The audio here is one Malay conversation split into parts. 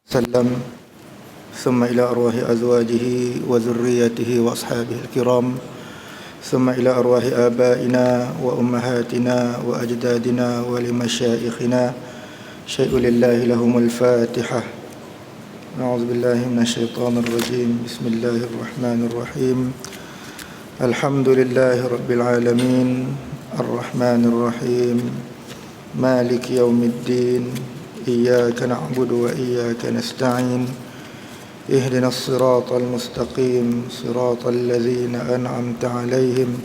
وسلم ثم إلى أرواح أزواجه وذريته وأصحابه الكرام ثم إلى أرواح آبائنا وأمهاتنا وأجدادنا ولمشايخنا شيء لله لهم الفاتحة. أعوذ بالله من الشيطان الرجيم. بسم الله الرحمن الرحيم. الحمد لله رب العالمين الرحمن الرحيم مالك يوم الدين إياك نعبد وإياك نستعين اهدنا الصراط المستقيم صراط الذين أنعمت عليهم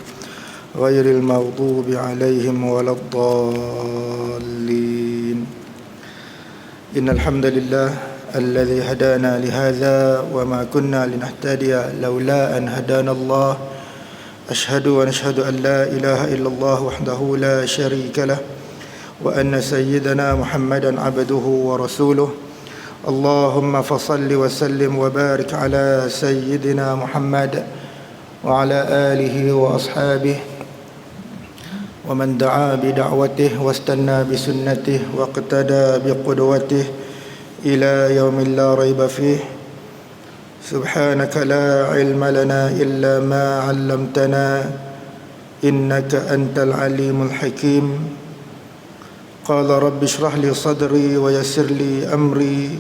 غير المغضوب عليهم ولا الضالين. إن الحمد لله الذي هدانا لهذا وما كنا لنهتدي لولا أن هدانا الله. أشهد ونشهد أن لا إله إلا الله وحده لا شريك له وأن سيدنا محمدا عبده ورسوله. اللهم فصل وسلم وبارك على سيدنا محمد وعلى آله وأصحابه ومن دعا بدعوته واستنى بسنته واقتدى بقدوته إلى يوم لا ريب فيه. سبحانك لا علم لنا إلا ما علمتنا إنك أنت العليم الحكيم. قال رب اشرح لي صدري ويسر لي أمري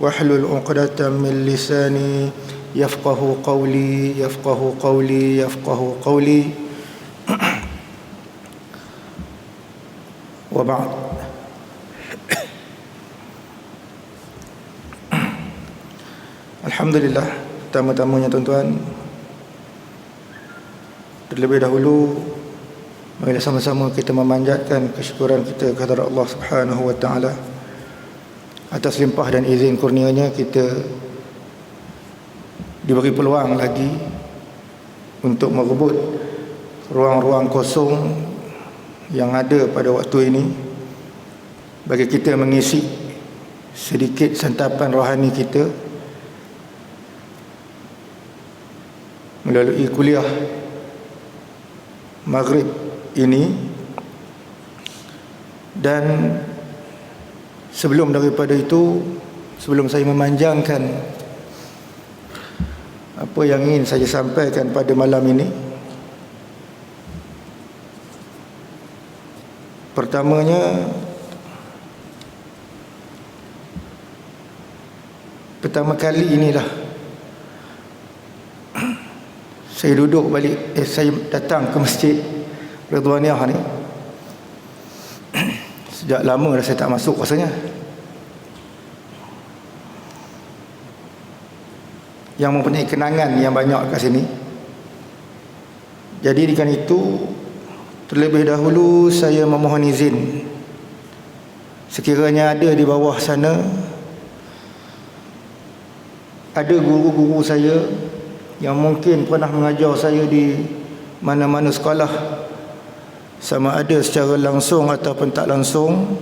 واحلل عقدة من لساني يفقه قولي يفقه قولي يفقه قولي. وبعد. Alhamdulillah, pertama-tamanya tuan-tuan, terlebih dahulu marilah sama-sama kita memanjatkan kesyukuran kita kepada Allah Subhanahu wa taala atas limpah dan izin kurnianya kita diberi peluang lagi untuk merebut ruang-ruang kosong yang ada pada waktu ini bagi kita mengisi sedikit santapan rohani kita melalui kuliah Maghrib ini. Dan sebelum daripada itu, sebelum saya memanjangkan apa yang ingin saya sampaikan pada malam ini, pertamanya, pertama kali inilah saya duduk balik, saya datang ke Masjid Ridwaniyah ni. Sejak lama dah saya tak masuk rasanya. Yang mempunyai kenangan yang banyak kat sini. Jadi dengan itu, terlebih dahulu saya memohon izin, sekiranya ada di bawah sana ada guru-guru saya yang mungkin pernah mengajar saya di mana-mana sekolah, sama ada secara langsung ataupun tak langsung,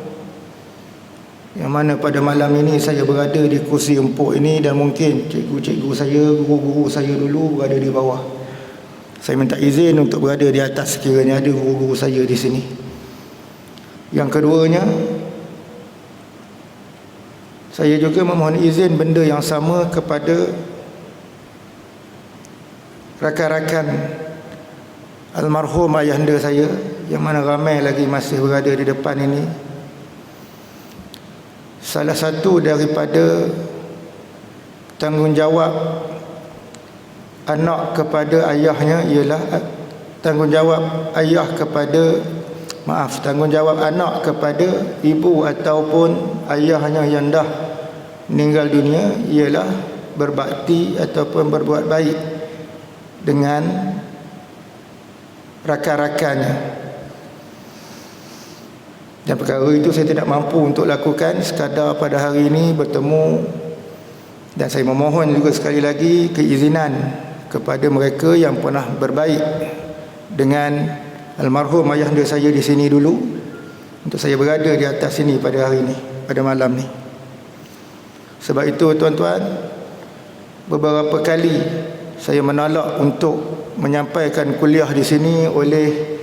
yang mana pada malam ini saya berada di kursi empuk ini, dan mungkin cikgu-cikgu saya, guru-guru saya dulu berada di bawah. Saya minta izin untuk berada di atas sekiranya ada guru-guru saya di sini. Yang keduanya, saya juga memohon izin benda yang sama kepada rakan-rakan almarhum ayahanda saya, yang mana ramai lagi masih berada di depan ini. Salah satu daripada tanggungjawab anak kepada ayahnya ialah tanggungjawab ayah kepada, tanggungjawab anak kepada ibu ataupun ayahnya yang dah meninggal dunia ialah berbakti ataupun berbuat baik dengan rakan-rakannya. Dan perkara itu saya tidak mampu untuk lakukan sekadar pada hari ini bertemu, dan saya memohon juga sekali lagi keizinan kepada mereka yang pernah berbaik dengan almarhum ayahanda saya di sini dulu, untuk saya berada di atas sini pada hari ini, pada malam ni. Sebab itu tuan-tuan, beberapa kali saya menolak untuk menyampaikan kuliah di sini oleh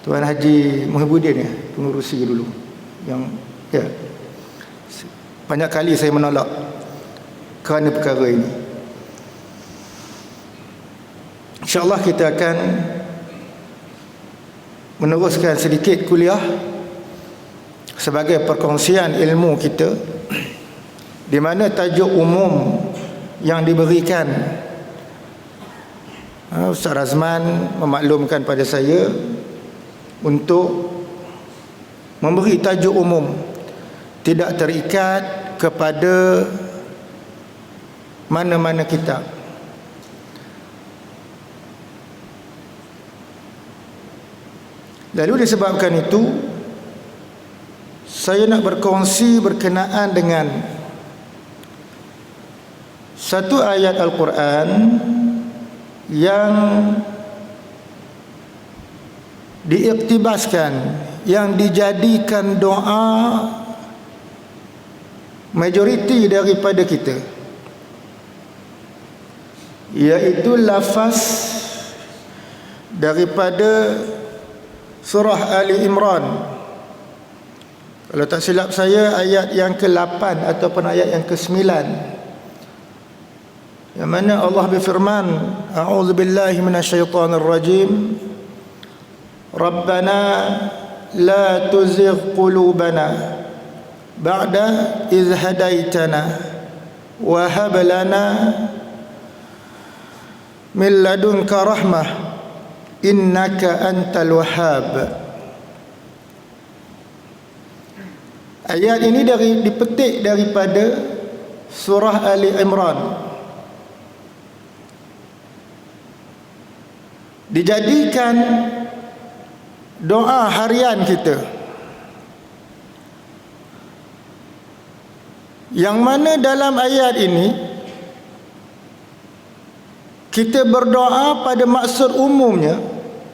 Tuan Haji Muhyiddin, pengurusi dulu, yang Ya. Banyak kali saya menolak kerana perkara ini. InsyaAllah kita akan meneruskan sedikit kuliah sebagai perkongsian ilmu kita, di mana tajuk umum yang diberikan Ustaz Razman memaklumkan pada saya untuk memberi tajuk umum, tidak terikat kepada mana-mana kitab. Lalu disebabkan itu, saya nak berkongsi berkenaan dengan satu ayat Al-Quran yang diiktibaskan, yang dijadikan doa majoriti daripada kita, iaitu lafaz daripada surah Ali Imran. Kalau tak silap saya, ayat yang ke-8 ataupun ayat yang ke-9, yang mana Allah berfirman, a'udzubillahi minasyaitonir rajim, Rabbana la tuzigh qulubana ba'da idh hadaitana wa hab lana min ladunka rahmah innaka antal wahhab. Ayat ini dipetik daripada surah Ali Imran, dijadikan doa harian kita, yang mana dalam ayat ini kita berdoa pada maksud umumnya.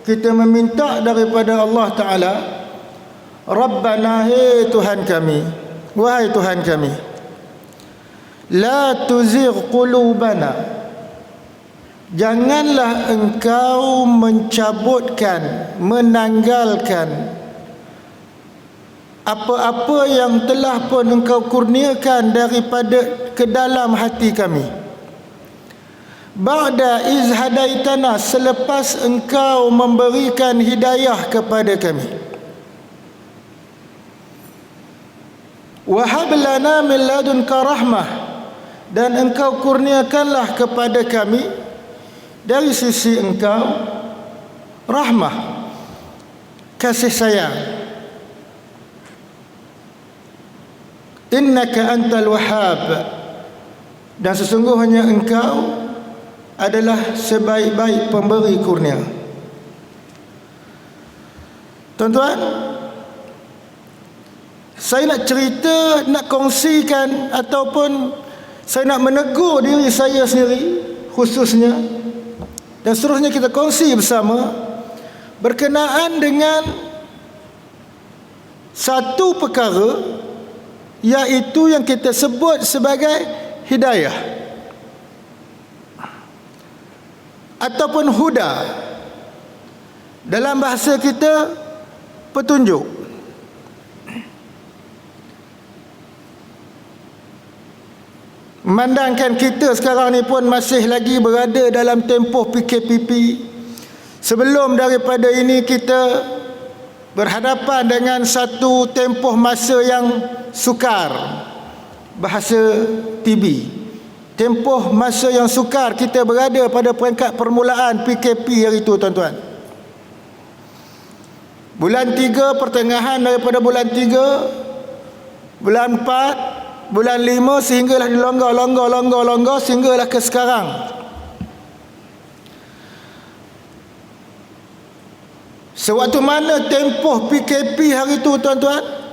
Kita meminta daripada Allah Ta'ala, Rabbana, hei Tuhan kami, wahai Tuhan kami, la tuzigh qulubana, janganlah engkau mencabutkan, menanggalkan apa-apa yang telah pun engkau kurniakan daripada ke dalam hati kami. Ba'da iz hadaitana, selepas engkau memberikan hidayah kepada kami. Wa hab lana min ladunka rahmah, dan engkau kurniakanlah kepada kami dari sisi engkau rahmah, kasih sayang. Innaka antal wahhab, dan sesungguhnya engkau adalah sebaik-baik pemberi kurnia. Tuan-tuan, saya nak cerita, nak kongsikan, ataupun saya nak menegur diri saya sendiri khususnya, dan seterusnya kita kongsi bersama berkenaan dengan satu perkara, iaitu yang kita sebut sebagai hidayah ataupun huda, dalam bahasa kita petunjuk. Memandangkan kita sekarang ni pun masih lagi berada dalam tempoh PKPP. Sebelum daripada ini kita berhadapan dengan satu tempoh masa yang sukar, bahasa TB. Tempoh masa yang sukar, kita berada pada peringkat permulaan PKP hari itu, tuan-tuan. Bulan 3, pertengahan daripada bulan 3, bulan 4, bulan 5, sehinggalah dilonggar sehinggalah ke sekarang. Sewaktu mana tempoh PKP hari itu, tuan-tuan,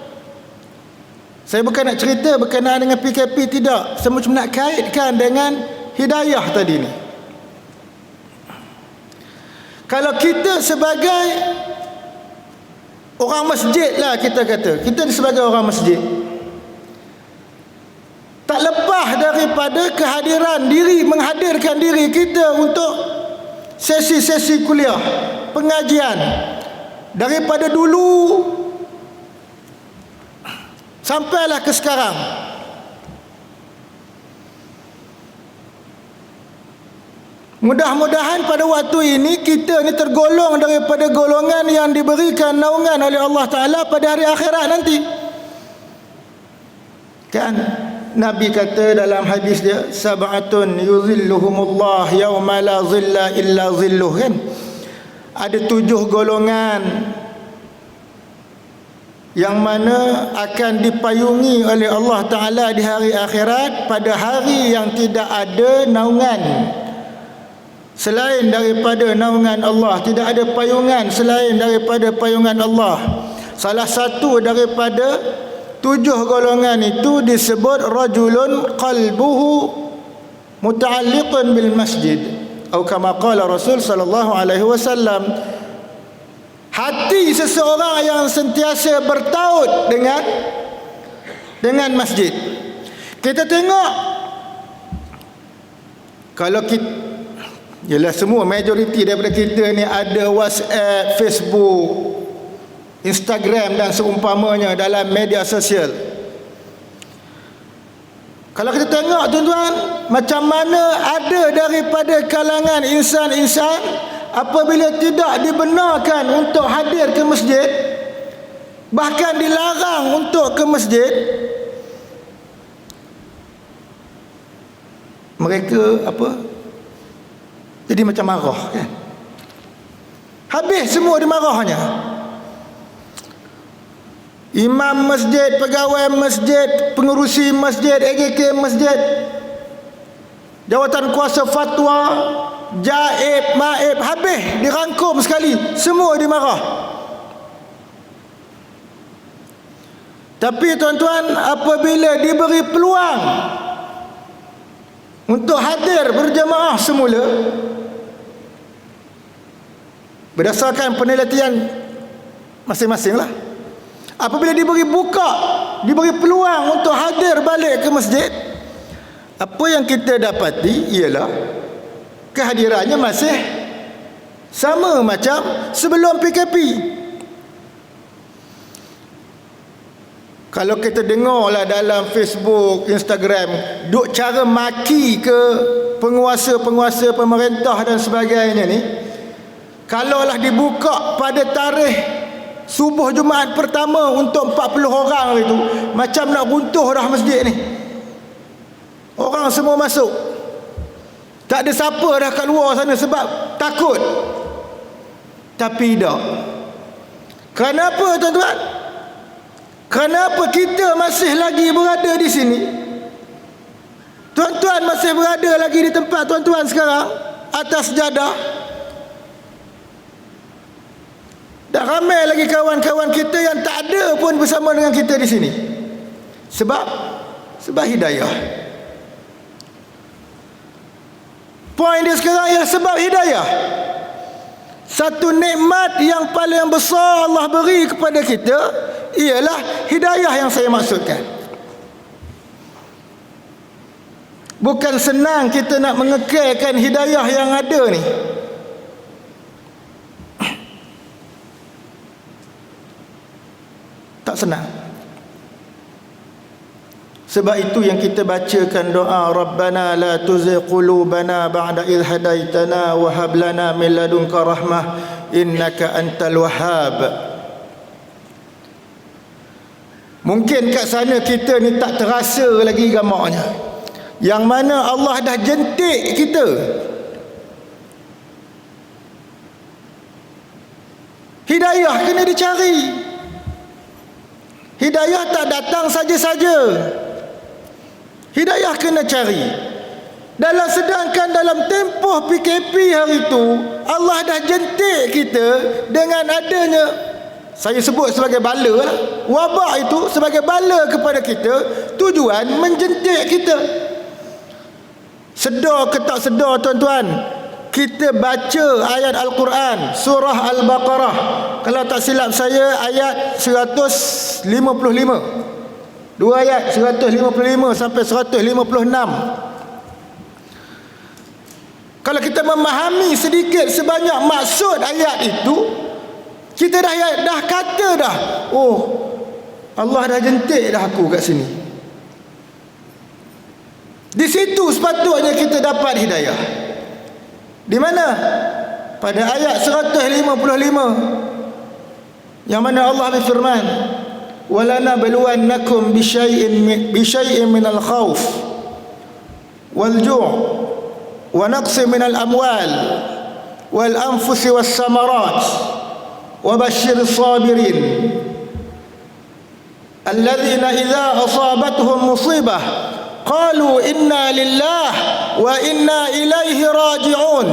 saya bukan nak cerita berkenaan dengan PKP, tidak. Saya cuma nak kaitkan dengan hidayah tadi ni. Kalau kita sebagai orang masjid lah, kita kata, kita sebagai orang masjid, tak lepas daripada kehadiran diri, menghadirkan diri kita untuk sesi-sesi kuliah, pengajian. Daripada dulu sampailah ke sekarang. Mudah-mudahan pada waktu ini kita ni tergolong daripada golongan yang diberikan naungan oleh Allah Ta'ala pada hari akhirat nanti. Kan Nabi kata dalam hadis dia, sab'atun yuzilluhumullah yawma la zilla illa zilluh, kan? Ada 7 golongan yang mana akan dipayungi oleh Allah Ta'ala di hari akhirat pada hari yang tidak ada naungan selain daripada naungan Allah. Tidak ada payungan selain daripada payungan Allah. Salah satu daripada 7 golongan itu disebut rajulun qalbuhu muta'alliqun bil masjid, atau kama qala Rasul sallallahu alaihi wasallam, hati seseorang yang sentiasa bertaut dengan masjid. Kita tengok, kalau kita, yalah, semua majoriti daripada kita ni ada WhatsApp, Facebook, Instagram dan seumpamanya dalam media sosial. Kalau kita tengok tuan-tuan, macam mana ada daripada kalangan insan-insan apabila tidak dibenarkan untuk hadir ke masjid, bahkan dilarang untuk ke masjid, mereka jadi macam marah, kan? Habis semua dimarahnya. Imam masjid, pegawai masjid, pengurusi masjid, AGK masjid, jawatan kuasa fatwa, jaib, maib, habis dirangkum sekali, semua dimarah. Tapi tuan-tuan, apabila diberi peluang untuk hadir berjamaah semula, berdasarkan penelitian masing-masing lah, apabila diberi peluang untuk hadir balik ke masjid, apa yang kita dapati ialah kehadirannya masih sama macam sebelum PKP. Kalau kita dengarlah dalam Facebook, Instagram, duk cara maki ke penguasa-penguasa pemerintah dan sebagainya ni, kalaulah dibuka pada tarikh subuh Jumaat pertama untuk 40 orang itu, macam nak runtuh dah masjid ni. Orang semua masuk, tak ada siapa dah kat luar sana sebab takut. Tapi tak. Kenapa tuan-tuan? Kenapa kita masih lagi berada di sini? Tuan-tuan masih berada lagi di tempat tuan-tuan sekarang, atas sejadah. Dan ramai lagi kawan-kawan kita yang tak ada pun bersama dengan kita di sini. Sebab hidayah. Poin dia sekarang ialah sebab hidayah. Satu nikmat yang paling besar Allah beri kepada kita ialah hidayah yang saya maksudkan. Bukan senang kita nak mengekalkan hidayah yang ada ni. Tak senang. Sebab itu yang kita bacakan doa, Rabbana la tuzigh qulubana ba'da idh hadaitana wa hab lana min ladunka rahmah innaka antal wahhab. Mungkin kat sana kita ni tak terasa lagi gamaknya, yang mana Allah dah jentik kita. Hidayah kena dicari. Hidayah tak datang saja-saja. Hidayah kena cari. Sedangkan dalam tempoh PKP hari itu, Allah dah jentik kita dengan adanya, saya sebut sebagai bala lah, wabak itu sebagai bala kepada kita, tujuan menjentik kita. Sedar ke tak sedar tuan-tuan, kita baca ayat Al-Quran surah Al-Baqarah, kalau tak silap saya ayat 155, dua ayat 155 sampai 156. Kalau kita memahami sedikit sebanyak maksud ayat itu, kita dah kata dah, oh, Allah dah jentik dah aku kat sini. Di situ sepatutnya kita dapat hidayah. Di mana? Pada ayat 155 yang mana Allah berfirman, "Walana baluwannakum bisyai'in minal khauf wal ju' wa naqsin minal amwal wal anfusi was samarat wa basyyiris sabirin alladzina idza asabatuhum musibah qalu inna lillahi wa inna ilaihi raji'un."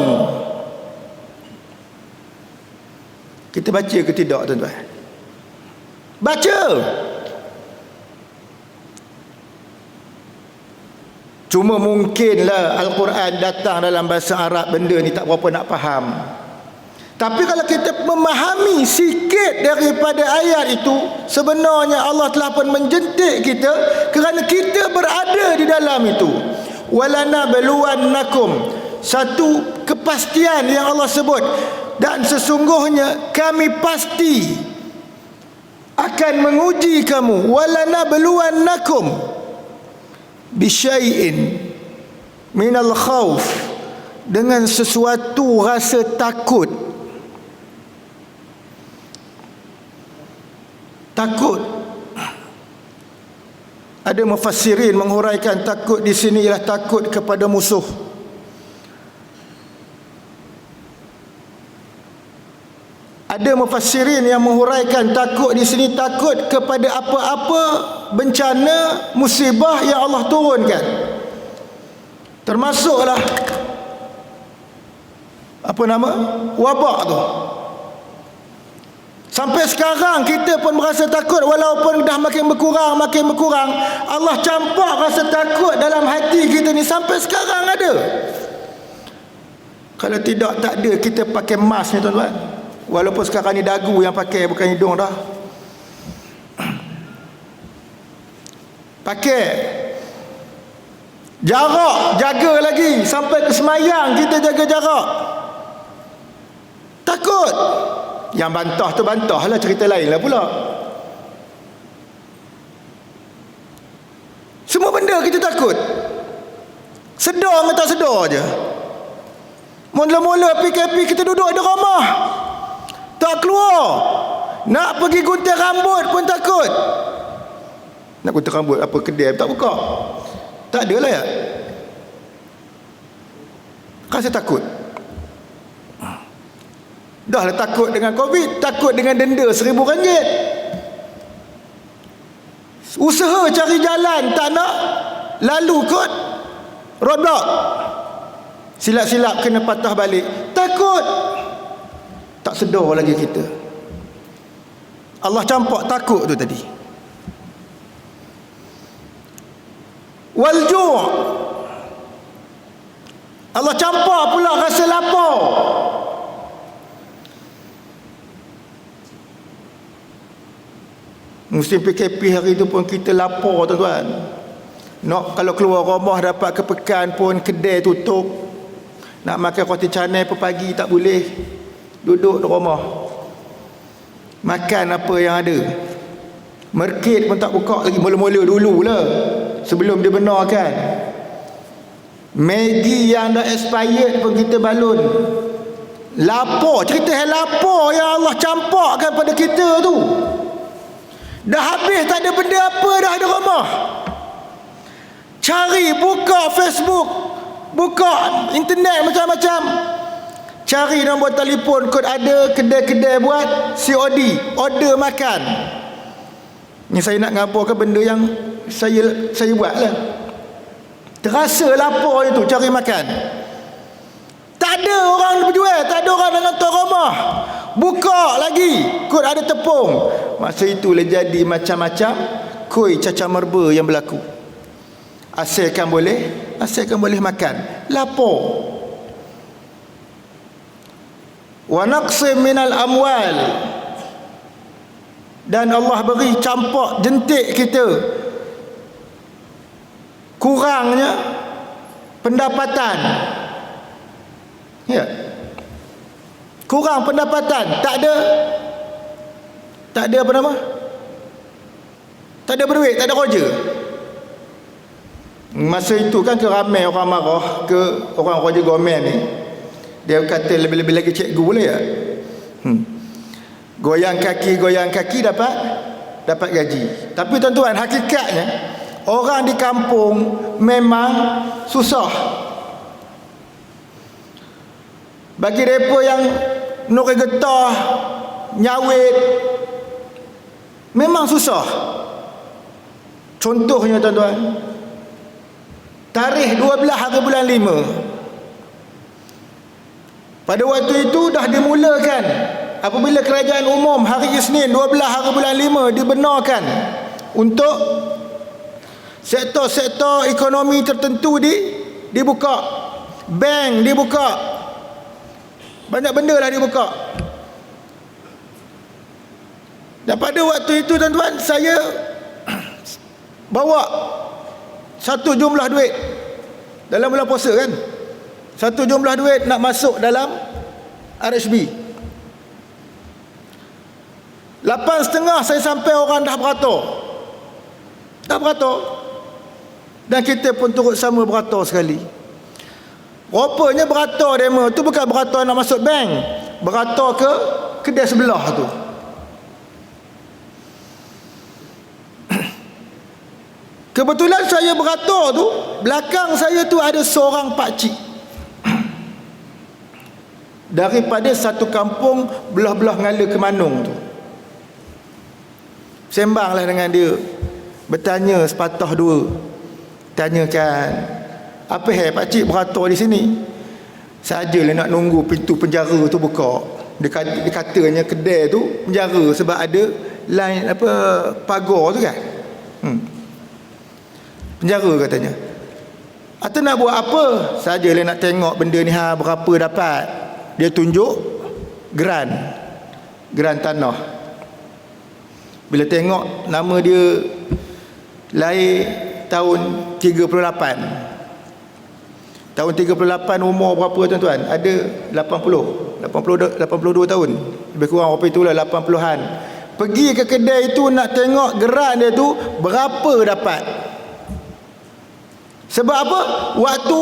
Kita baca ke tidak, tuan-tuan? Baca. Cuma mungkinlah Al-Quran datang dalam bahasa Arab, benda ni tak berapa nak faham. Tapi kalau kita memahami sikit daripada ayat itu, sebenarnya Allah telah pun menjentik kita kerana kita berada di dalam itu. Walana baluwannakum, satu kepastian yang Allah sebut, dan sesungguhnya kami pasti akan menguji kamu. Walana baluwannakum bisyai'in minal khauf, dengan sesuatu rasa takut. Takut, ada mufassirin menghuraikan takut di sini ialah takut kepada musuh. Ada mufassirin yang menghuraikan takut di sini takut kepada apa-apa bencana, musibah yang Allah turunkan. Termasuklah apa nama? Wabak tu. Sampai sekarang kita pun merasa takut, walaupun dah makin berkurang. Allah campak rasa takut dalam hati kita ni sampai sekarang ada. Kalau tidak, tak ada kita pakai mask ni, tuan-tuan. Walaupun sekarang ni dagu yang pakai, bukan hidung dah. Pakai. Jarak, jaga lagi. Sampai ke semayang kita jaga jarak. Takut. Yang bantah lah, cerita lain lah pula. Semua benda kita takut. Sedar ke tak sedar je. Mula-mula PKP kita duduk di rumah, tak keluar. Nak pergi gunting rambut pun takut. Nak gunting rambut apa, kedai tak buka. Tak ada lah ya. Rasa takut. Dah lah takut dengan Covid, takut dengan denda RM1,000. Usaha cari jalan tak nak, lalu kot roadblock, silap-silap kena patah balik. Takut. Tak sedar lagi kita. Allah campak takut tu tadi. Walju', Allah campak pula rasa lapar. Musim PKP hari tu pun kita lapar, tuan-tuan. Nak kalau keluar rumah dapat kepekan pun kedai tutup. Nak makan roti canai pun pagi tak boleh. Duduk di rumah. Makan apa yang ada. Market pun tak buka lagi. Mula-mula dululah, sebelum dia benarkan. Maggi yang dah expired pun kita balun. Lapar, cerita yang lapar yang Allah campakkan pada kita tu. Dah habis, tak ada benda apa dah di rumah. Cari, buka Facebook, buka internet macam-macam. Cari nombor telefon, kod ada, kedai-kedai buat COD, order makan. Ni saya nak ngabarkan benda yang saya buat lah. Terasa lapar itu, cari makan. Tak ada orang berjual, tak ada orang nak hantar rumah. Buka lagi, kod ada tepung. Masa itulah jadi macam-macam koi caca merba yang berlaku. Asalkan boleh makan. Lapar. Wa naqsim minal amwal, dan Allah beri campak, jentik kita kurangnya pendapatan. Ya. Kurang pendapatan, tak ada apa nama? tak ada berduit, tak ada kerja. Masa itu kan keramai orang marah ke orang kerja government ni. Dia kata lebih-lebih lagi cikgu boleh tak? Goyang kaki dapat gaji. Tapi tuan-tuan, hakikatnya orang di kampung memang susah. Bagi mereka yang nuri getah, nyawit, memang susah. Contohnya tuan-tuan, tarikh 12 hari bulan 5, pada waktu itu dah dimulakan apabila kerajaan umum hari Isnin 12 hari bulan 5 dibenarkan untuk sektor-sektor ekonomi tertentu dibuka, bank dibuka, banyak benda lah dibuka. Dan pada waktu itu tuan-tuan, saya bawa satu jumlah duit dalam bulan puasa kan, satu jumlah duit nak masuk dalam RHB 8.30 saya sampai, orang dah beratur, dan kita pun turut sama beratur sekali. Rupanya beratur demo tu bukan beratur nak masuk bank, beratur ke kedai sebelah tu. Kebetulan saya beratur tu, belakang saya tu ada seorang pakcik daripada satu kampung belah-belah Ngala ke Manung tu. Sembanglah dengan dia, bertanya sepatah dua, tanyakan, apa pakcik beratur di sini? Sajalah nak nunggu pintu penjara tu buka. Dia katanya kedai tu penjara sebab ada line pagar tu kan. Penjara katanya. Atau nak buat apa? Sajalah nak tengok benda ni berapa dapat. Dia tunjuk geran tanah. Bila tengok nama dia lahir tahun 38. Tahun 38, umur berapa tuan-tuan? Ada 82 tahun. Lebih kurang apa itulah, 80-an. Pergi ke kedai itu nak tengok geran dia tu berapa dapat. Sebab apa? Waktu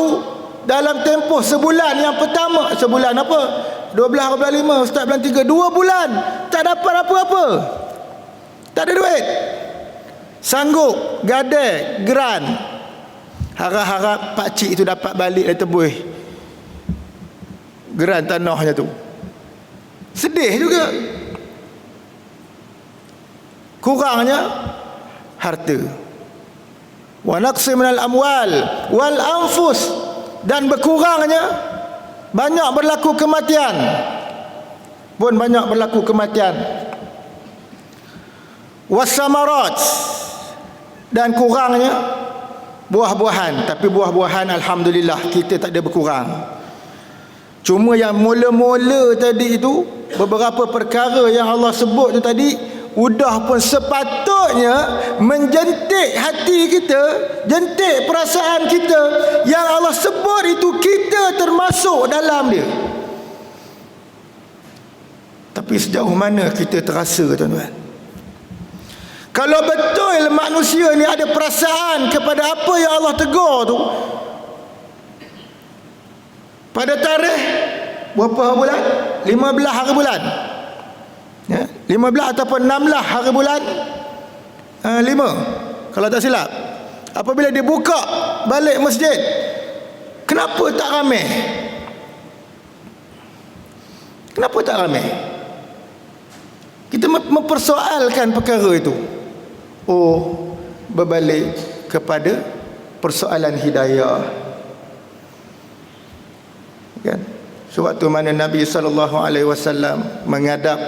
dalam tempoh sebulan yang pertama, sebulan apa? 12 hari bulan 5, start bulan 3, 2 bulan tak dapat apa-apa. Tak ada duit. Sanggup gadai geran. Harap-harap pakcik itu dapat balik dan tebus geran tanahnya tu. Sedih juga. Kurangnya harta. Wa naqsi minal amwal wal anfus, dan berkurangnya banyak berlaku kematian. Pun banyak berlaku kematian. Wasamarat, dan kurangnya buah-buahan. Tapi buah-buahan alhamdulillah kita tak ada berkurang. Cuma yang mula-mula tadi itu, beberapa perkara yang Allah sebut tu tadi, udah pun sepatutnya menjentik hati kita, jentik perasaan kita. Yang Allah sebut itu kita termasuk dalam dia. Tapi sejauh mana kita terasa tuan-tuan? Kalau betul manusia ni ada perasaan kepada apa yang Allah tegur tu, pada tarikh berapa hari bulan? 15 hari bulan, ya, 15 ataupun 16 hari bulan 5 kalau tak silap, apabila dibuka balik masjid, kenapa tak ramai? Kenapa tak ramai? Kita mempersoalkan perkara itu. Oh, berbalik kepada persoalan hidayah, kan? Sewaktu mana Nabi SAW menghadap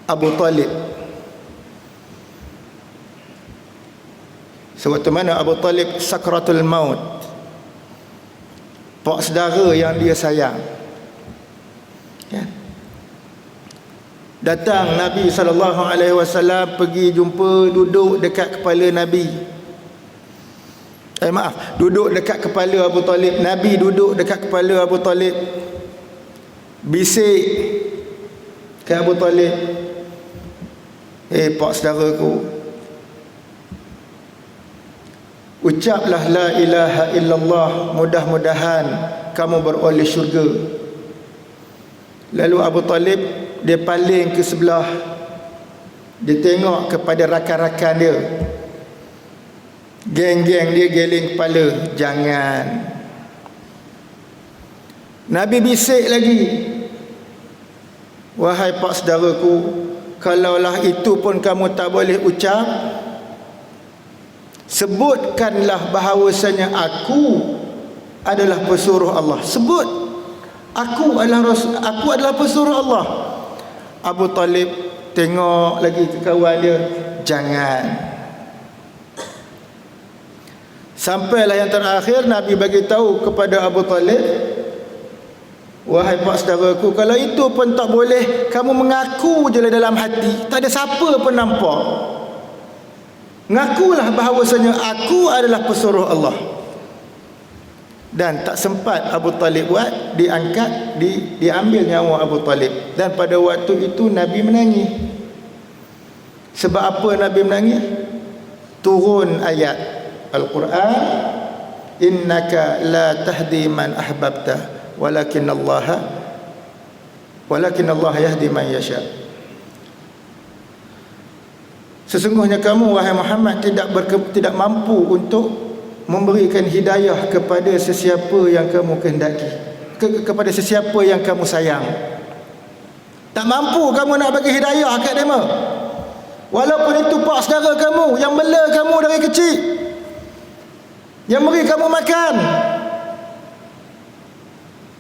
Abu Talib, sewaktu mana Abu Talib sakratul maut, pak saudara yang dia sayang, kan? Datang Nabi SAW pergi jumpa, duduk dekat kepala Nabi. Duduk dekat kepala Abu Talib. Nabi duduk dekat kepala Abu Talib, bisik ke Abu Talib, Pak saudaraku, ucaplah la ilaha illallah, mudah-mudahan kamu beroleh syurga. Lalu Abu Talib dia paling ke sebelah, dia tengok kepada rakan-rakan dia, geng-geng dia geleng kepala, jangan. Nabi bisik lagi, wahai pak saudaraku, kalaulah itu pun kamu tak boleh ucap, sebutkanlah bahawasanya aku adalah pesuruh Allah. Sebut, aku adalah pesuruh Allah. Abu Talib tengok lagi ke kawan dia, jangan. Sampailah yang terakhir, Nabi bagi tahu kepada Abu Talib, wahai pak saudaraku, kalau itu pun tak boleh, kamu mengaku je dalam hati, tak ada siapa pun nampak. Ngakulah bahawasanya aku adalah pesuruh Allah. Dan tak sempat Abu Talib buat, diangkat, diambil nyawa Abu Talib. Dan pada waktu itu Nabi menangis. Sebab apa Nabi menangis? Turun ayat Al-Quran, innaka la tahdi man ahbabta walakin Allah yahdi man yasha. Sesungguhnya kamu wahai Muhammad tidak mampu untuk memberikan hidayah kepada sesiapa yang kamu kehendaki, kepada sesiapa yang kamu sayang. Tak mampu kamu nak bagi hidayah kat dia. Walaupun itu pak saudara kamu yang bela kamu dari kecil, yang beri kamu makan,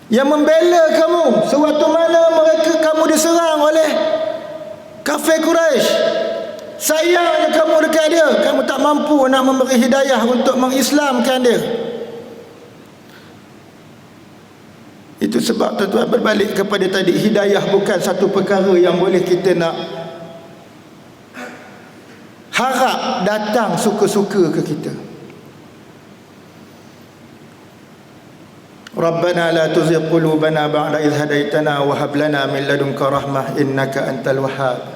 yang membela kamu sewaktu mana kamu diserang oleh kafir Quraisy. Sayangnya kamu dekat dia, kamu tak mampu nak memberi hidayah untuk mengislamkan dia. Itu sebab tuan-tuan, berbalik kepada tadi, hidayah bukan satu perkara yang boleh kita nak harap datang suka-suka ke kita. Rabbana la tuzigh qulubana ba'da idh hadaitana wa hab lana min ladunka rahmah innaka antal wahhab.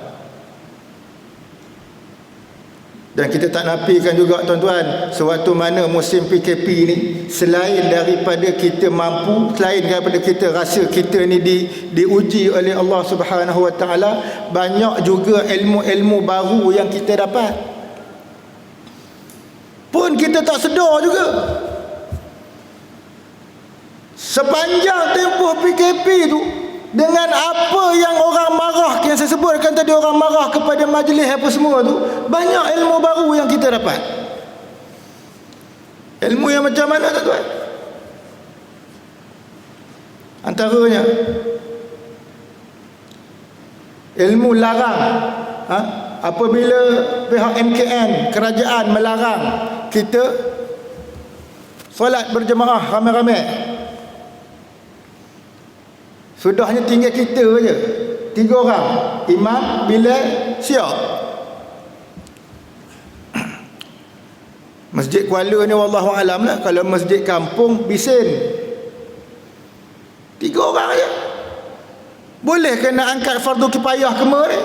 Dan kita tak nafikan juga tuan-tuan, sewaktu mana musim PKP ni, selain daripada kita mampu, selain daripada kita rasa kita ni diuji oleh Allah Subhanahu Wa Taala, banyak juga ilmu-ilmu baru yang kita dapat pun kita tak sedar juga. Sepanjang tempoh PKP tu, dengan apa yang orang marah, yang saya sebutkan tadi, orang marah kepada majlis apa semua tu, banyak ilmu baru yang kita dapat. Ilmu yang macam mana tuan-tuan? Antaranya ilmu larang. Apabila pihak MKN, kerajaan melarang kita solat berjemaah ramai-ramai, sudahnya tinggal kita je, 3 orang, imam, bilal, siap. Masjid Kuala ni wallahu alam lah. Kalau masjid kampung bising 3 orang je. Boleh ke nak angkat fardu kifayah kemar ni?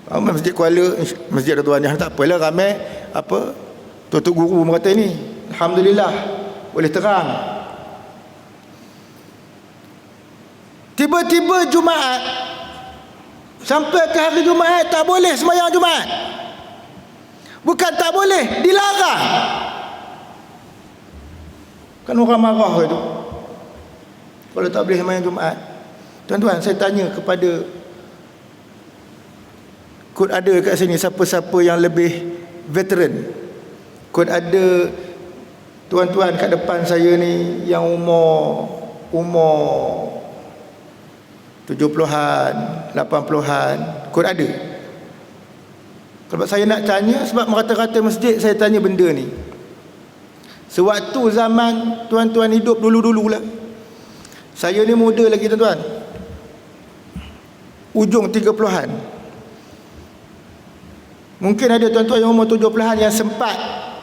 Masjid Kuala, masjid tuan yang tak apalah ramai, apa tuan-tuan guru berkata ni, alhamdulillah boleh terang. Tiba-tiba Jumaat, sampai ke hari Jumaat tak boleh sembahyang Jumaat. Bukan tak boleh, dilarang. Kan orang marah itu kalau tak boleh sembahyang Jumaat. Tuan-tuan, saya tanya kepada, kod ada kat sini siapa-siapa yang lebih veteran. Kod ada tuan-tuan kat depan saya ni yang umur 70-an, 80-an, kod ada. Sebab saya nak tanya, sebab merata-rata masjid saya tanya benda ni. Sewaktu zaman tuan-tuan hidup dulu-dulu lah, saya ni muda lagi tuan-tuan, ujung 30-an. Mungkin ada tuan-tuan yang umur 70-an yang sempat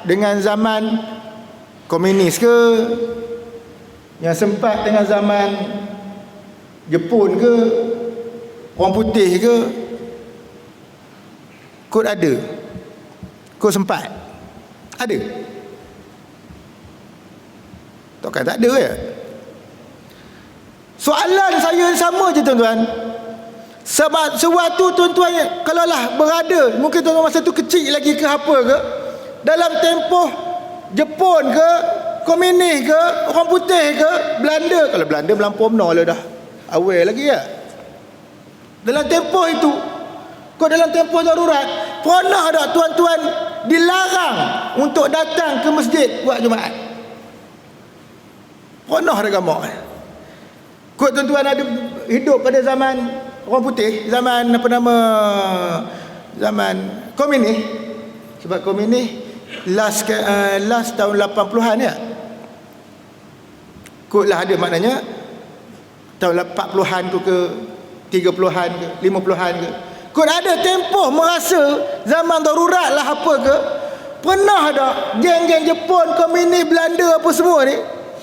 dengan zaman komunis ke, yang sempat dengan zaman Jepun ke, orang putih ke. Kod ada. Kod sempat. Ada. Takkan tak ada ya? Soalan saya sama je tuan-tuan. Sebab sewaktu tuan-tuan kalaulah berada, mungkin tuan-tuan masa tu kecil lagi ke apa ke, dalam tempoh Jepun ke, Komunis ke, orang putih ke, Belanda, kalau Belanda melampau benar lah dah, awal lagi ya. Dalam tempoh itu, kau dalam tempoh darurat, pernah tak tuan-tuan dilarang untuk datang ke masjid buat Jumaat? Pernah ada gambar? Kau tuan-tuan ada hidup pada zaman orang putih, zaman apa nama, zaman Komunis. Sebab Komunis last tahun 80-an ya. Kotlah ada maknanya tahun 40-an tu ke 30-an ke 50-an ke. Kot ada tempoh merasa zaman darurat lah apa ke. Pernah ada geng-geng Jepun, Komunis, Belanda apa semua ni.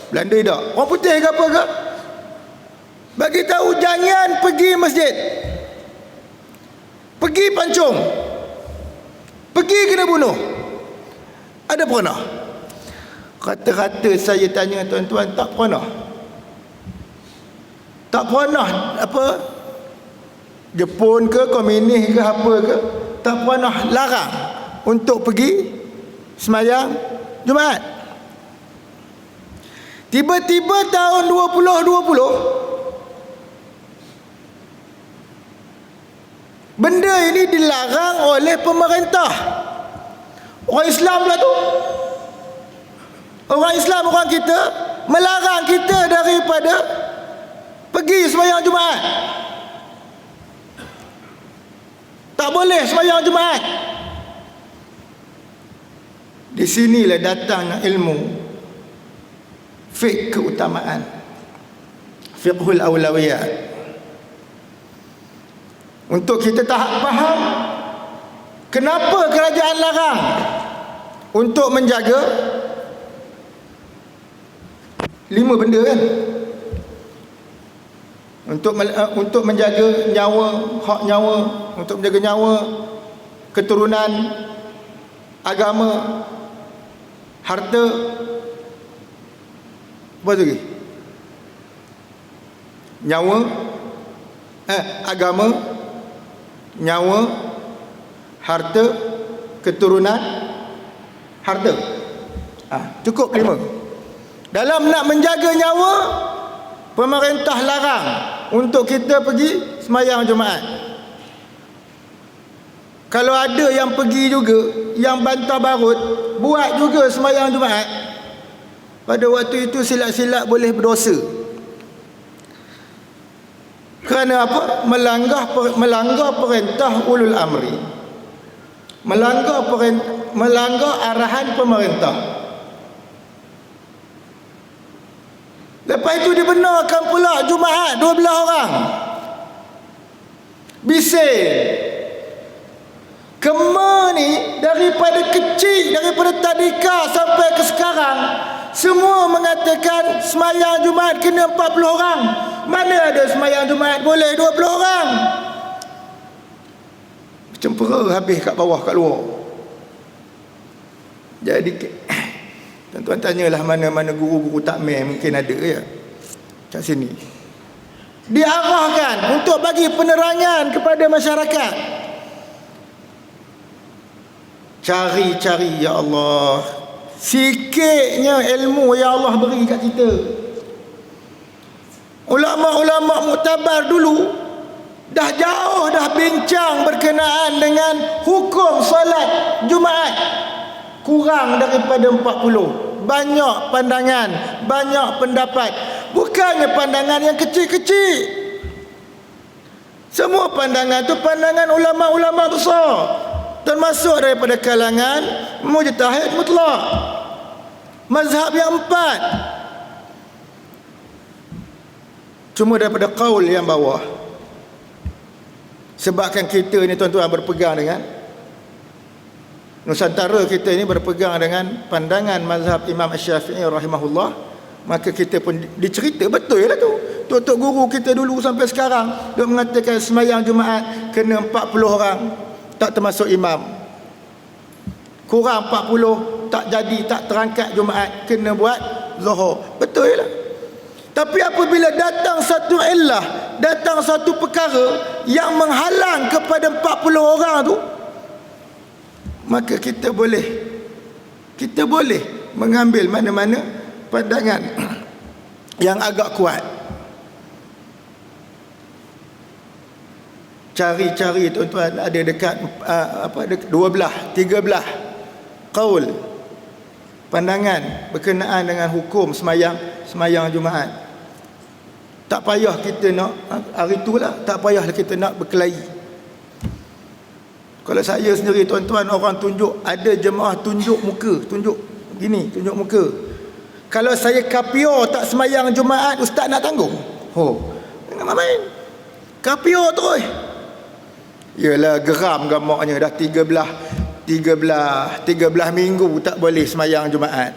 Belanda tak, orang putih ke apa ke, bagi tahu jangan pergi masjid, pergi pancung, pergi kena bunuh. Ada pernah? Kata-kata saya tanya tuan-tuan, tak pernah. Tak pernah apa, Jepun ke Komunis ke apa ke, tak pernah larang untuk pergi semayang Jumaat. Tiba-tiba tahun 2020 benda ini dilarang oleh pemerintah. Orang Islam pula tu, orang Islam, orang kita melarang kita daripada pergi sembahyang Jumaat. Tak boleh sembahyang Jumaat. Di sinilah datangnya ilmu fiqh keutamaan, fiqhul awlawiyat. Untuk kita faham kenapa kerajaan larang untuk menjaga 5 benda kan. Untuk menjaga nyawa, hak nyawa, untuk menjaga nyawa, keturunan, agama, harta, apa lagi? Nyawa, agama, nyawa, harta, keturunan, harta. Cukup 5. Dalam nak menjaga nyawa, pemerintah larang untuk kita pergi sembahyang Jumaat. Kalau ada yang pergi juga, yang bantah barut, buat juga sembahyang Jumaat, pada waktu itu silap-silap boleh berdosa. Kerana apa? Melanggar perintah ulul amri, melanggar arahan pemerintah. Lepas itu dibenarkan pula Jumaat 12 orang. Bising. Kema ni daripada kecil, daripada tadika sampai ke sekarang, semua mengatakan sembahyang Jumaat kena 40 orang. Mana ada sembahyang Jumaat boleh 20 orang? Cempera habis kat bawah, kat luar. Jadi tuan-tuan tanyalah mana-mana guru-guru takmir mungkin ada ya kat sini. Diarahkan untuk bagi penerangan kepada masyarakat. Cari-cari ya Allah, sikitnya ilmu ya Allah beri kat kita. Ulama-ulama muktabar dulu dah jauh dah bincang berkenaan dengan hukum solat Jumaat. Kurang daripada 40. Banyak pandangan, banyak pendapat. Bukannya pandangan yang kecil-kecil. Semua pandangan tu pandangan ulama-ulama besar, termasuk daripada kalangan mujtahid mutlak, mazhab yang 4. Cuma daripada qaul yang bawah. Sebabkan kita ni tuan-tuan berpegang dengan Nusantara, kita ini berpegang dengan pandangan mazhab Imam Syafi'i rahimahullah, maka kita pun dicerita betul lah tu. Tok-tok guru kita dulu sampai sekarang dia mengatakan sembahyang Jumaat kena 40 orang. tak termasuk imam. Kurang 40 tak jadi, tak terangkat Jumaat, kena buat Zuhur. Betul lah. Tapi apabila datang satu illah, datang satu perkara yang menghalang kepada 40 orang tu, maka kita boleh mengambil mana-mana pandangan yang agak kuat. Cari-cari tuan-tuan, ada dekat 13 qaul pandangan berkenaan dengan hukum semayang Jumaat. Tak payah kita nak hari itulah, tak payah kita nak berkelahi. Kalau saya sendiri tuan-tuan, orang tunjuk, ada jemaah tunjuk muka, tunjuk gini, tunjuk muka. Kalau saya kapio tak semayang Jumaat, ustaz nak tanggung. Jangan main. Kapio terus. Yalah, geram gamaknya dah 13 minggu tak boleh semayang Jumaat.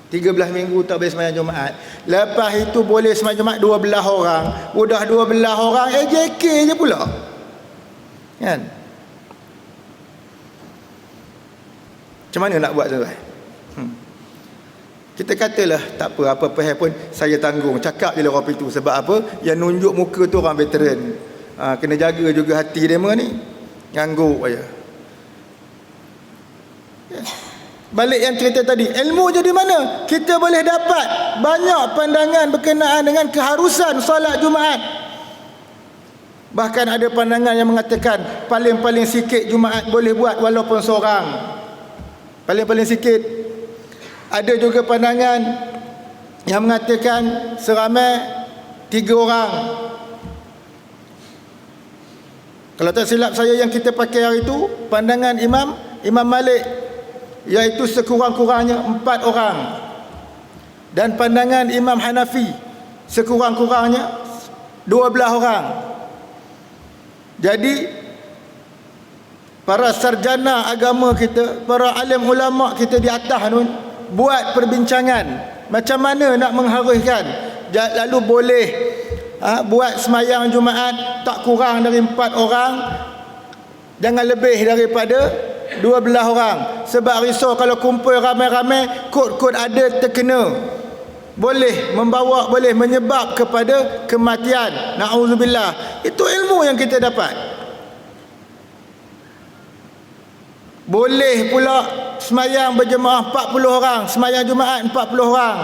13 minggu tak boleh semayang Jumaat. Lepas itu boleh semayang Jumaat 12 orang. Udah 12 orang AJK je pula. Kan? Macam mana nak buat tuan-tuan? Kita katalah tak apa hal pun saya tanggung. Cakap je lah orang itu. Sebab apa? Yang nunjuk muka tu orang veteran. Kena jaga juga hati dia ni. Ngangguk aja. Balik yang cerita tadi, ilmu jadi mana? Kita boleh dapat banyak pandangan berkenaan dengan keharusan solat Jumaat. Bahkan ada pandangan yang mengatakan paling-paling sikit Jumaat boleh buat walaupun seorang. Paling-paling sikit. Ada juga pandangan yang mengatakan seramai 3 orang. Kalau tak silap saya yang kita pakai hari itu, pandangan Imam Malik, iaitu sekurang-kurangnya 4 orang. Dan pandangan Imam Hanafi, sekurang-kurangnya 12 orang. Jadi para sarjana agama kita, para alim ulama kita di atas nun, buat perbincangan macam mana nak mengharuskan. Lalu boleh buat semayang Jumaat tak kurang dari 4 orang, jangan lebih daripada 12 orang. Sebab risau kalau kumpul ramai-ramai, kod-kod ada terkena, boleh membawa, boleh menyebab kepada kematian. Na'udzubillah. Itu ilmu yang kita dapat. Boleh pula semayang berjemaah 40 orang, semayang Jumaat 40 orang.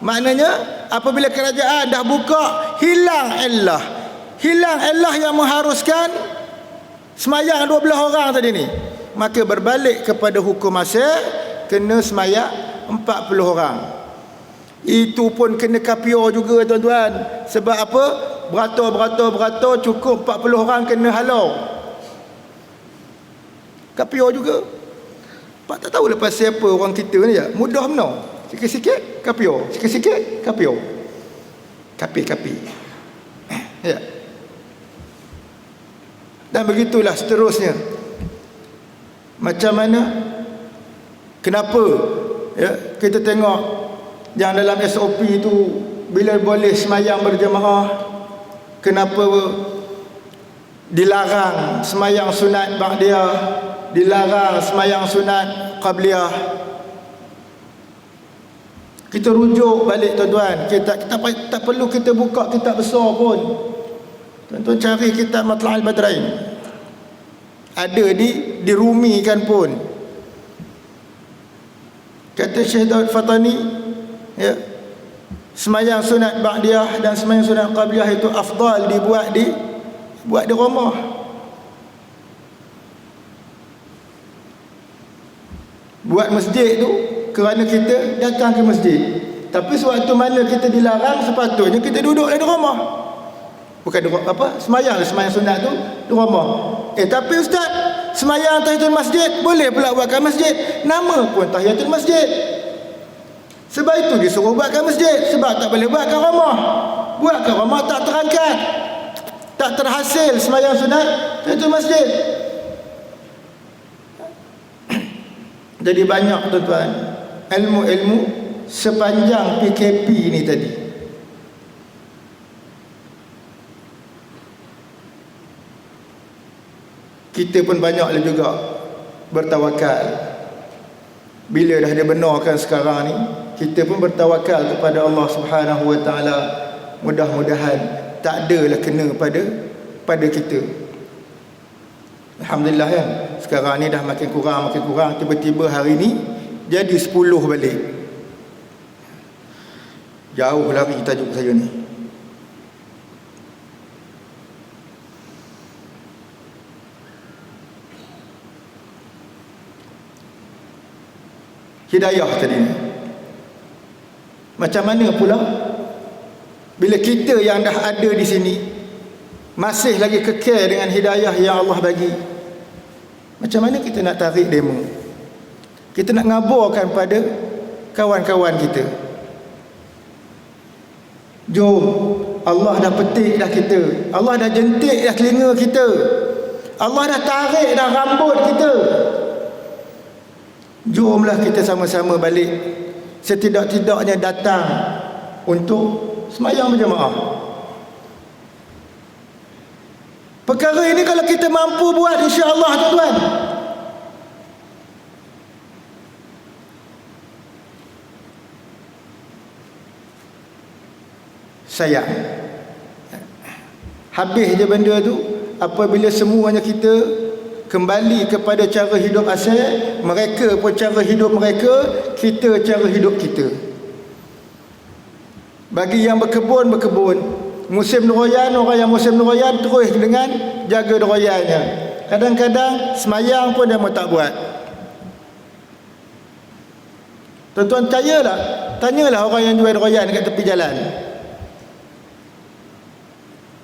Maknanya apabila kerajaan dah buka, hilang illah yang mengharuskan semayang 12 orang tadi ni, maka berbalik kepada hukum asal, kena semayang 40 orang. Itu pun kena kapio juga tuan-tuan. Sebab apa? Beratur cukup 40 orang kena halau. Kapio juga. Pak tak tahu lepas siapa orang kita ni ya. Mudah benar. Sikit-sikit kapio, sikit-sikit kapio. Kapi. Ya. Dan begitulah seterusnya. Macam mana? Kenapa? Ya, kita tengok yang dalam SOP itu bila boleh semayang berjemaah, kenapa dilarang semayang sunat ba'diyah, dilarang semayang sunat qabliyah? Kita rujuk balik tuan-tuan. Kita tak perlu kita buka kitab besar pun. Tuan-tuan cari kitab Matla'ul Badrain. Ada dirumikan pun. Kata Syekh Daud Fatani, ya, semayang sunat ba'diyah dan semayang sunat qabliyah itu afdal dibuat di rumah. Buat masjid tu kerana kita datang ke masjid. Tapi sewaktu mana kita dilarang, sepatutnya kita duduk di rumah. Bukan semayang sunat tu di rumah. Tapi ustaz, semayang tahiyatul masjid boleh pula buat kat masjid. Nama pun tahiyatul masjid. Sebab itu disuruh buat kat masjid. Sebab tak boleh buat kat rumah. Buat kat rumah tak terangkat, tak terhasil semayang sunat tahiyatul masjid. Jadi banyak tuan-tuan ilmu-ilmu sepanjang PKP ni tadi. kita pun banyaklah juga bertawakal. Bila dah dibenarkan sekarang ni, kita pun bertawakal kepada Allah Subhanahu Wa Taala. Mudah-mudahan tak adalah kena pada kita. Alhamdulillah kan. Sekarang ni dah makin kurang. Tiba-tiba hari ni jadi 10 balik. Jauh lari tajuk saya ni. Hidayah tadi ni. Macam mana pula bila kita yang dah ada di sini masih lagi kekal dengan hidayah yang Allah bagi? Macam mana kita nak tarik demo? Kita nak ngabarkan pada kawan-kawan kita. Jom, Allah dah petik dah kita. Allah dah jentik dah telinga kita. Allah dah tarik dah rambut kita. Jomlah kita sama-sama balik. Setidak-tidaknya datang untuk sembahyang berjemaah. Perkara ini kalau kita mampu buat, insya-Allah tuan-tuan, sayang habis je benda tu apabila semuanya kita kembali kepada cara hidup asal. Mereka pun cara hidup mereka, kita cara hidup kita. Bagi yang berkebun, musim neroyan, orang yang musim neroyan terus dengan jaga neroyannya. Kadang-kadang semayang pun dia mau tak buat. Tuan-tuan tanyalah orang yang jual neroyan dekat tepi jalan.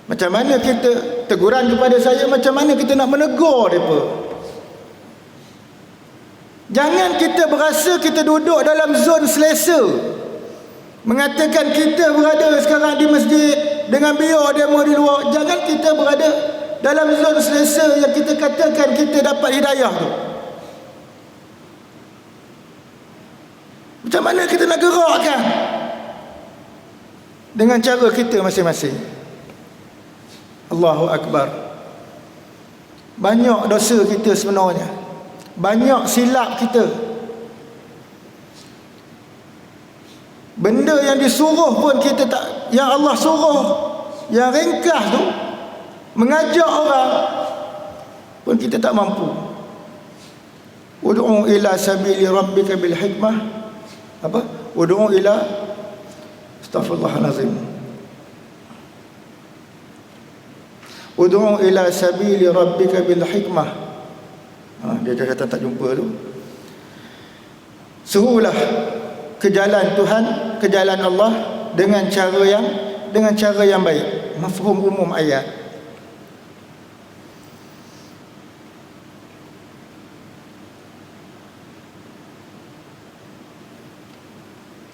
Macam mana kita, teguran kepada saya, macam mana kita nak menegur mereka? Jangan kita berasa kita duduk dalam zon selesa, mengatakan kita berada sekarang di masjid dengan biar demo di luar. Jangan kita berada dalam zon selesa yang kita katakan kita dapat hidayah tu. Macam mana kita nak gerakkan? Dengan cara kita masing-masing. Allahu Akbar. Banyak dosa kita sebenarnya, banyak silap kita. Benda yang disuruh pun kita tak, yang Allah suruh, yang ringkas tu, mengajak orang pun kita tak mampu. Ud'u ila sabili rabbika bil hikmah. Apa? Ud'u ila, astaghfirullahalazim, ud'u ila sabili rabbika bil hikmah. Dia kata tak jumpa tu. Suruhlah ke jalan Tuhan, ke jalan Allah dengan cara yang baik. Mafhum umum ayat.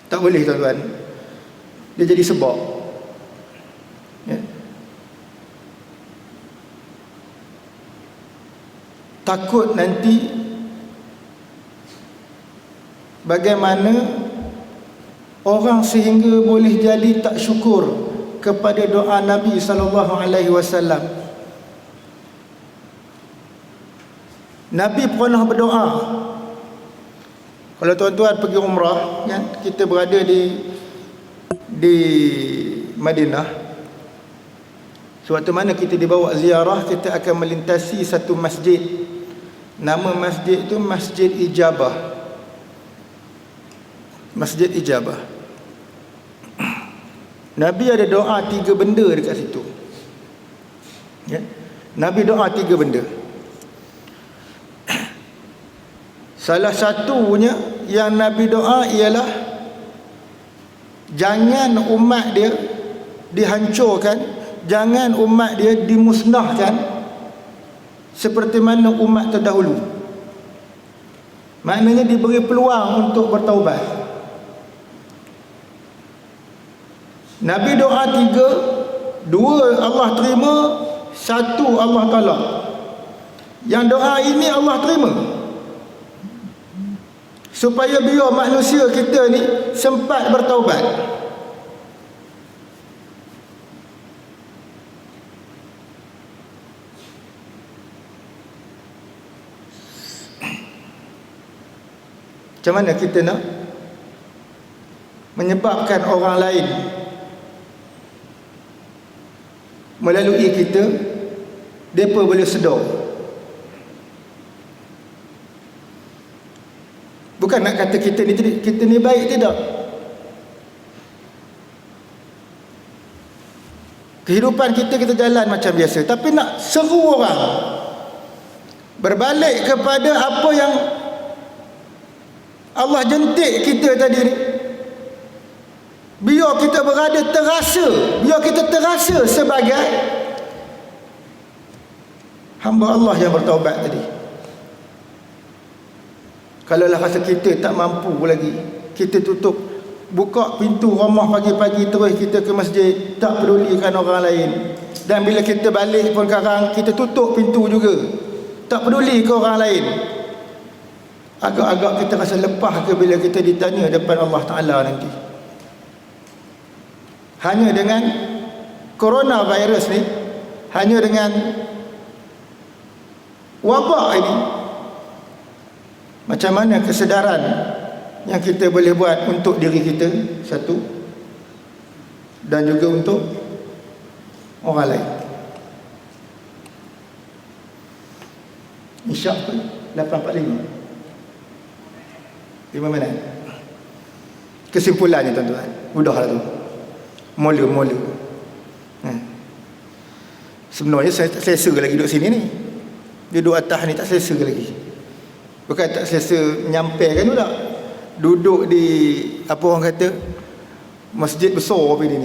Tak boleh tuan-tuan. Dia jadi sebab. Ya. Takut nanti bagaimana orang sehingga boleh jadi tak syukur kepada doa Nabi SAW. Nabi pernah berdoa. Kalau tuan-tuan pergi umrah, kan, kita berada di Madinah. Suatu mana kita dibawa ziarah, kita akan melintasi satu masjid. Nama masjid itu Masjid Ijabah. Masjid Ijabah. Nabi ada doa 3 benda dekat situ. Ya? Nabi doa 3 benda. Salah satunya yang Nabi doa ialah jangan umat dia dihancurkan, jangan umat dia dimusnahkan seperti mana umat terdahulu. Maknanya diberi peluang untuk bertaubat. Nabi doa 3, 2 Allah terima, 1 Allah tolak. Yang doa ini Allah terima, supaya biar manusia kita ni sempat bertaubat. Macam mana kita nak menyebabkan orang lain melalui kita, mereka boleh sedar? Bukan nak kata kita ni baik, tidak. Kehidupan kita jalan macam biasa, tapi nak seru orang berbalik kepada apa yang Allah jentik kita tadi ni. Biar kita berada terasa, biar kita terasa sebagai hamba Allah yang bertaubat tadi. Kalaulah rasa kita tak mampu lagi, kita tutup, buka pintu rumah pagi-pagi terus kita ke masjid, tak pedulikan orang lain. Dan bila kita balik pun sekarang, kita tutup pintu juga, tak peduli ke orang lain. Agak-agak kita rasa lepas ke bila kita ditanya depan Allah Ta'ala nanti. Hanya dengan coronavirus ni, hanya dengan wabak ini, macam mana kesedaran yang kita boleh buat untuk diri kita satu, dan juga untuk orang lain. Insya Allah 8.45 5 minit. Kesimpulannya tuan-tuan, mudahlah tu. Mula-mula. Sebenarnya saya tak selesa lagi duduk sini ni. Duduk atas ni tak selesa lagi. Bukan tak selesa menyampaikan pula. Duduk di, apa orang kata, masjid besar apa ni.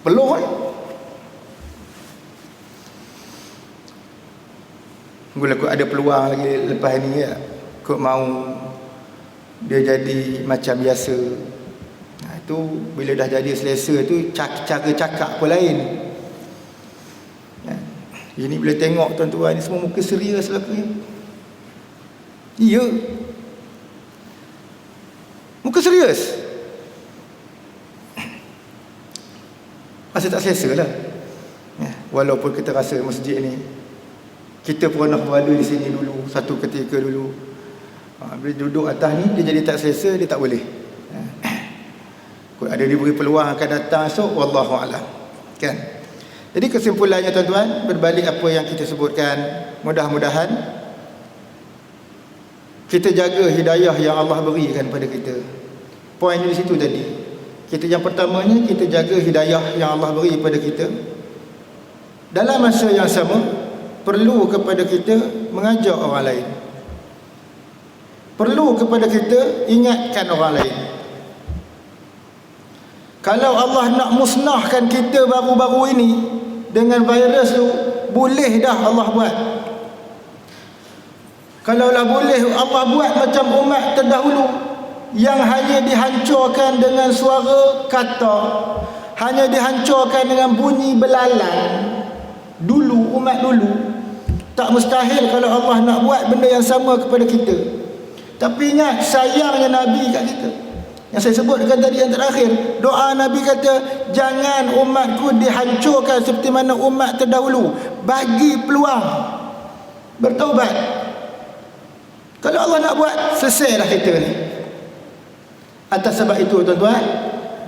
Peluh kan? Mula kot ada peluang lagi lepas ni ya. Kot mau dia jadi macam biasa. Itu bila dah jadi selesa tu, cara cakap pun lain. Ini bila tengok tuan-tuan ni semua muka serius lah ke? Ya, muka serius. Rasa tak selesa lah. Walaupun kita rasa masjid ni, kita pernah berada di sini dulu, satu ketika dulu. Bila duduk atas ni, dia jadi tak selesa, dia tak boleh. Ada diberi peluang akan datang esok, wallahualam. Kan? Jadi kesimpulannya tuan-tuan, berbalik apa yang kita sebutkan, mudah-mudahan kita jaga hidayah yang Allah berikan pada kita. Poin di situ tadi. Kita yang pertamanya, kita jaga hidayah yang Allah beri pada kita. Dalam masa yang sama, perlu kepada kita mengajak orang lain. Perlu kepada kita ingatkan orang lain. Kalau Allah nak musnahkan kita baru-baru ini dengan virus tu, boleh dah Allah buat. Kalaulah boleh Allah buat macam umat terdahulu yang hanya dihancurkan dengan suara kata, hanya dihancurkan dengan bunyi belalang. Dulu, umat dulu, tak mustahil kalau Allah nak buat benda yang sama kepada kita. Tapi ingat sayangnya Nabi kat kita, yang saya sebutkan tadi yang terakhir, doa Nabi kata, jangan umatku dihancurkan seperti mana umat terdahulu. Bagi peluang bertaubat. Kalau Allah nak buat, selesailah kita ni. Atas sebab itu tuan-tuan,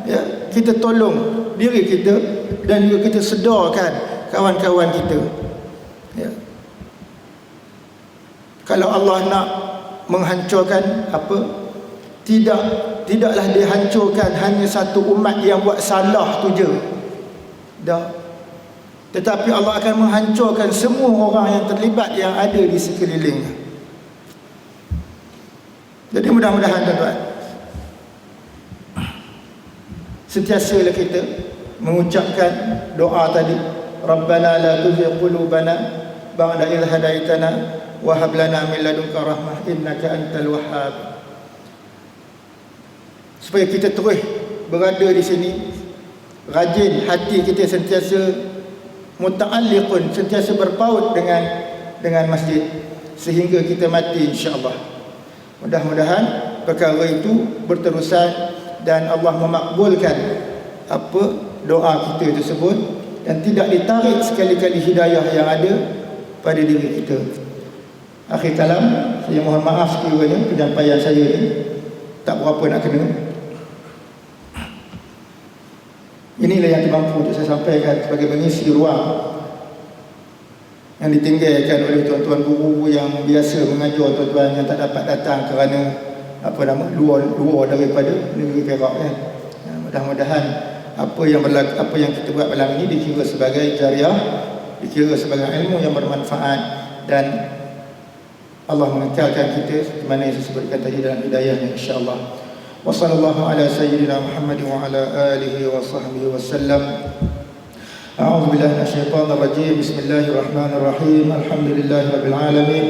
ya, kita tolong diri kita dan juga kita sedarkan kawan-kawan kita. Ya. Kalau Allah nak menghancurkan apa, tidaklah dihancurkan hanya satu umat yang buat salah tu je. Dah. Tetapi Allah akan menghancurkan semua orang yang terlibat yang ada di sekelilingnya. Jadi mudah-mudahan tuan-tuan, sentiasalah kita mengucapkan doa tadi, Rabbana la tuzigh qulubana ba'da idh hadaitana wa hab lana min ladunka rahmah innaka antal wahhab. Supaya kita terus berada di sini, rajin hati kita sentiasa muta'alliqun, sentiasa berpaut dengan masjid sehingga kita mati insya-Allah. Mudah-mudahan perkara itu berterusan dan Allah memakbulkan apa doa kita tersebut dan tidak ditarik sekali-kali hidayah yang ada pada diri kita. Akhir kalam, saya mohon maaf sekiranya penyampaian saya ni tak berapa nak kena. Inilah yang mampu untuk saya sampaikan sebagai mengisi ruang yang ditinggalkan oleh tuan-tuan guru yang biasa mengajar tuan-tuan yang tak dapat datang kerana luar daripada negeri Perak kan. Mudah-mudahan apa yang kita buat malam ini dikira sebagai jariah, dikira sebagai ilmu yang bermanfaat, dan Allah mengekalkan kita di mana yang saya sebutkan tadi dalam hidayahnya insya-Allah. Wa sallallahu ala sayyidina Muhammad wa ala alihi wa sahbihi wasallam. A'udzu billahi minasyaitonir rajim. Bismillahirrahmanirrahim. Alhamdulillahi rabbil alamin.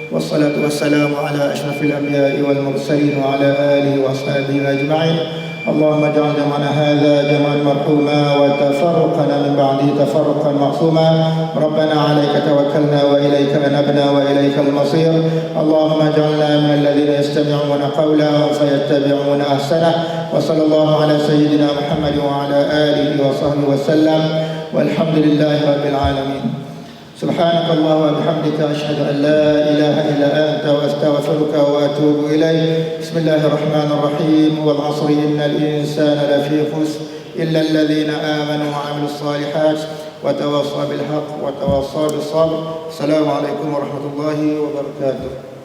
Wassalatu wassalamu ala asyrafil anbiya'i wal mursalin wa ala alihi wa sahbihi ajma'in. اللهم اجعل جمعنا هذا جمعا مرحوما وتفرقنا من بعده تفرقا معصوما. ربنا عليك توكلنا وإليك أنبنا وإليك المصير. اللهم اجعلنا من الذين يستمعون قولا فيتبعون أحسنه. وصلى الله على سيدنا محمد وعلى آله وصحبه وسلم والحمد لله رب العالمين. سبحانك اللهم وبحمدك أشهد أن لا إله إلا أنت وأستغفرك وأتوب إليك. بسم الله الرحمن الرحيم. والعصر إن الإنسان لفي خسر إلا الذين آمنوا وعملوا الصالحات وتواصوا بالحق وتواصوا بالصبر. السلام عليكم ورحمة الله وبركاته.